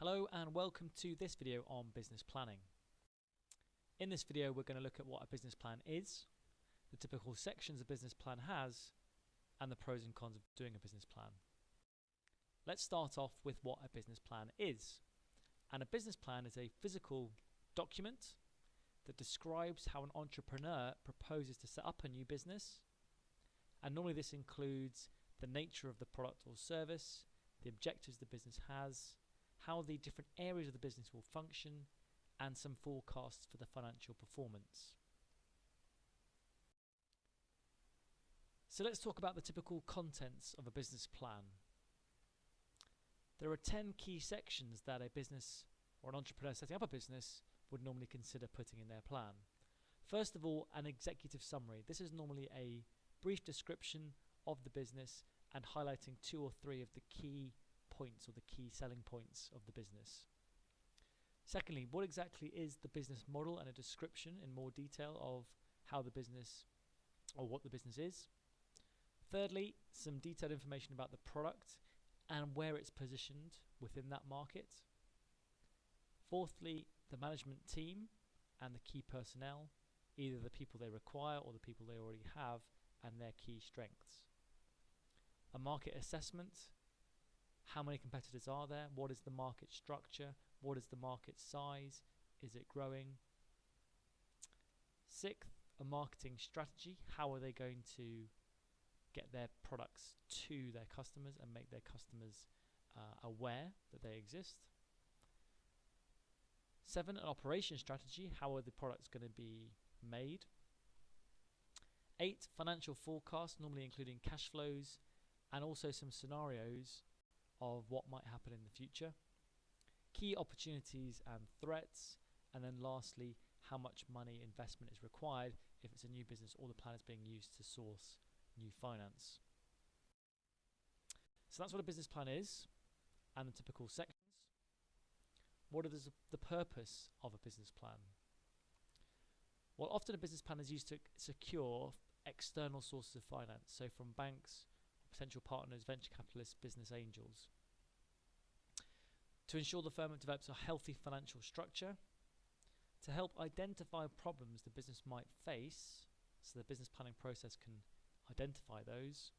Hello and welcome to this video on business planning. In this video we're going to look at what a business plan is, the typical sections a business plan has, and the pros and cons of doing a business plan. Let's start off with what a business plan is. And a business plan is a physical document that describes how an entrepreneur proposes to set up a new business. And normally this includes the nature of the product or service, the objectives the business has, how the different areas of the business will function, and some forecasts for the financial performance. So let's talk about the typical contents of a business plan. There are 10 key sections that a business or an entrepreneur setting up a business would normally consider putting in their plan. First of all, an executive summary. This is normally a brief description of the business and highlighting 2 or 3 of the key points or the key selling points of the business. Secondly, what exactly is the business model and a description in more detail of how the business or what the business is. Thirdly, some detailed information about the product and where it's positioned within that market. Fourthly, the management team and the key personnel, either the people they require or the people they already have, and their key strengths. A market assessment. How many competitors are there? What is the market structure? What is the market size? Is it growing? Sixth, a marketing strategy. How are they going to get their products to their customers and make their customers aware that they exist? 7, an operation strategy. How are the products going to be made? 8, financial forecast, normally including cash flows and also some scenarios of what might happen in the future. Key opportunities and threats. And then lastly, how much money investment is required if it's a new business or the plan is being used to source new finance. So that's what a business plan is and the typical sections. What is the purpose of a business plan? Well, often a business plan is used to secure external sources of finance, so from banks, potential partners, venture capitalists, business angels. To ensure the firm develops a healthy financial structure, to help identify problems the business might face, so the business planning process can identify those.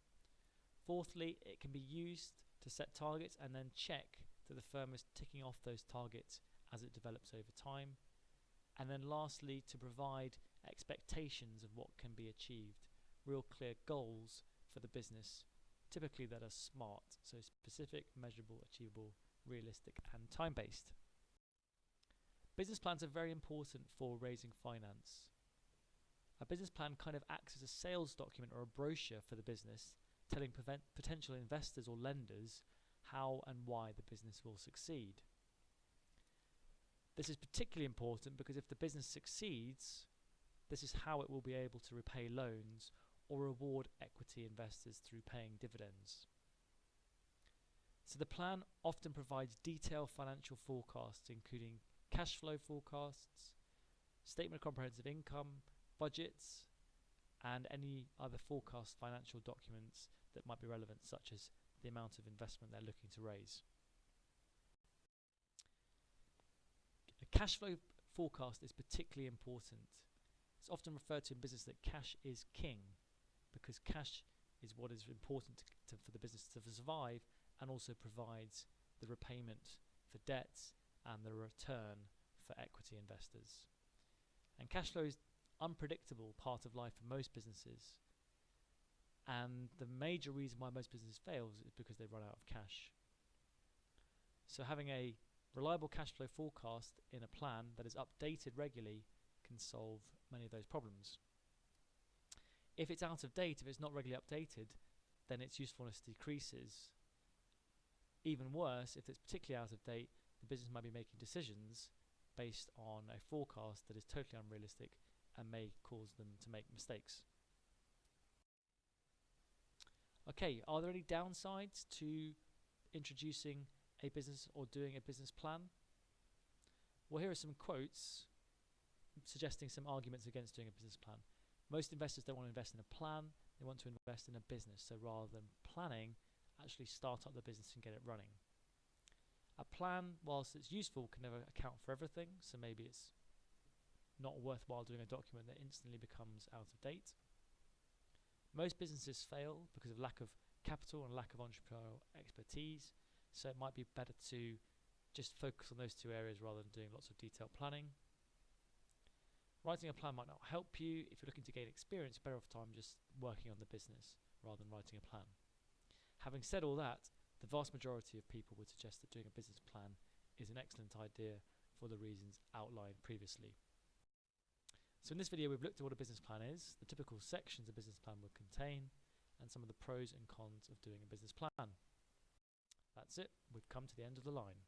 Fourthly, it can be used to set targets and then check that the firm is ticking off those targets as it develops over time. And then lastly, to provide expectations of what can be achieved, real clear goals for the business, typically that are SMART, so specific, measurable, achievable, realistic, and time-based. Business plans are very important for raising finance. A business plan kind of acts as a sales document or a brochure for the business, telling potential investors or lenders how and why the business will succeed. This is particularly important because if the business succeeds, this is how it will be able to repay loans or reward equity investors through paying dividends. So the plan often provides detailed financial forecasts, including cash flow forecasts, statement of comprehensive income, budgets, and any other forecast financial documents that might be relevant, such as the amount of investment they're looking to raise. A cash flow forecast is particularly important. It's often referred to in business that cash is king, because cash is what is important for the business to survive and also provides the repayment for debts and the return for equity investors. And cash flow is unpredictable part of life for most businesses, and the major reason why most businesses fail is because they run out of cash. So having a reliable cash flow forecast in a plan that is updated regularly can solve many of those problems. If it's out of date, if it's not regularly updated, then its usefulness decreases. Even worse, if it's particularly out of date, the business might be making decisions based on a forecast that is totally unrealistic and may cause them to make mistakes. Okay, are there any downsides to introducing a business or doing a business plan? Well, here are some quotes suggesting some arguments against doing a business plan. Most investors don't want to invest in a plan, they want to invest in a business. So rather than planning, actually start up the business and get it running. A plan, whilst it's useful, can never account for everything, so maybe it's not worthwhile doing a document that instantly becomes out of date. Most businesses fail because of lack of capital and lack of entrepreneurial expertise, so it might be better to just focus on those two areas rather than doing lots of detailed planning. Writing a plan might not help you. If you're looking to gain experience, better off time just working on the business rather than writing a plan. Having said all that, the vast majority of people would suggest that doing a business plan is an excellent idea for the reasons outlined previously. So in this video we've looked at what a business plan is, the typical sections a business plan would contain, and some of the pros and cons of doing a business plan. That's it, we've come to the end of the line.